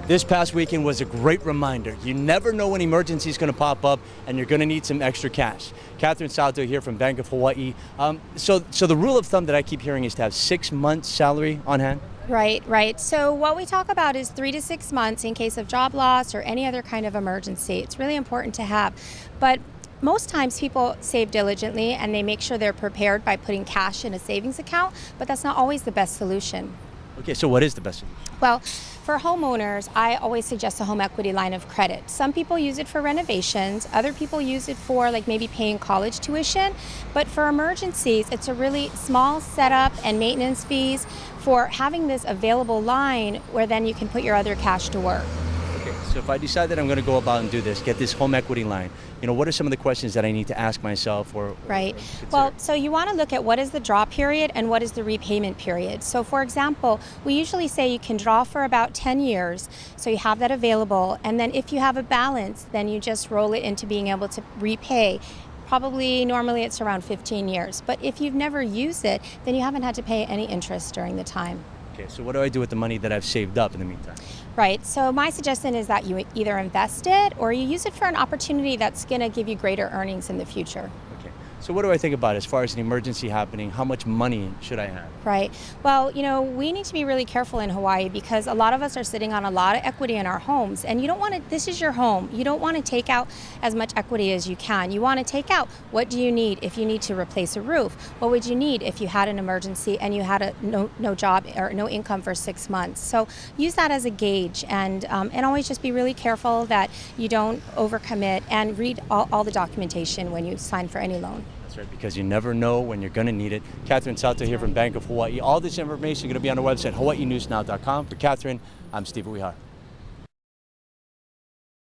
This past weekend was a great reminder. You never know when emergency is going to pop up and you're going to need some extra cash. Catherine Salto here from Bank of Hawaii. So the rule of thumb that I keep hearing is to have 6 months salary on hand? Right. So what we talk about is 3 to 6 months in case of job loss or any other kind of emergency. It's really important to have. But most times people save diligently and they make sure they're prepared by putting cash in a savings account, but that's not always the best solution. Okay, so what is the best solution? Well, for homeowners, I always suggest a home equity line of credit. Some people use it for renovations, other people use it for like maybe paying college tuition, but for emergencies, it's a really small setup and maintenance fees for having this available line where then you can put your other cash to work. Okay, so if I decide that I'm going to go about and do this, get this home equity line, what are some of the questions that I need to ask myself or Right. consider? Well, so you want to look at what is the draw period and what is the repayment period. So for example, we usually say you can draw for about 10 years, so you have that available. And then if you have a balance, then you just roll it into being able to repay. Normally it's around 15 years. But if you've never used it, then you haven't had to pay any interest during the time. Okay, so what do I do with the money that I've saved up in the meantime? Right. So my suggestion is that you either invest it or you use it for an opportunity that's going to give you greater earnings in the future. Okay, so what do I think about as far as an emergency happening? How much money should I have? Right. Well, we need to be really careful in Hawaii because a lot of us are sitting on a lot of equity in our homes, and you don't want to, this is your home. You don't want to take out as much equity as you can. You want to take out what do you need if you need to replace a roof? What would you need if you had an emergency and you had no job or no income for 6 months? So use that as a gauge and always just be really careful that you don't overcommit and read all the documentation when you sign for any loan. That's right, because you never know when you're going to need it. Catherine Salto here from Bank of Hawaii. All this information is going to be on our website, hawaiinewsnow.com. For Catherine, I'm Steve Uehara.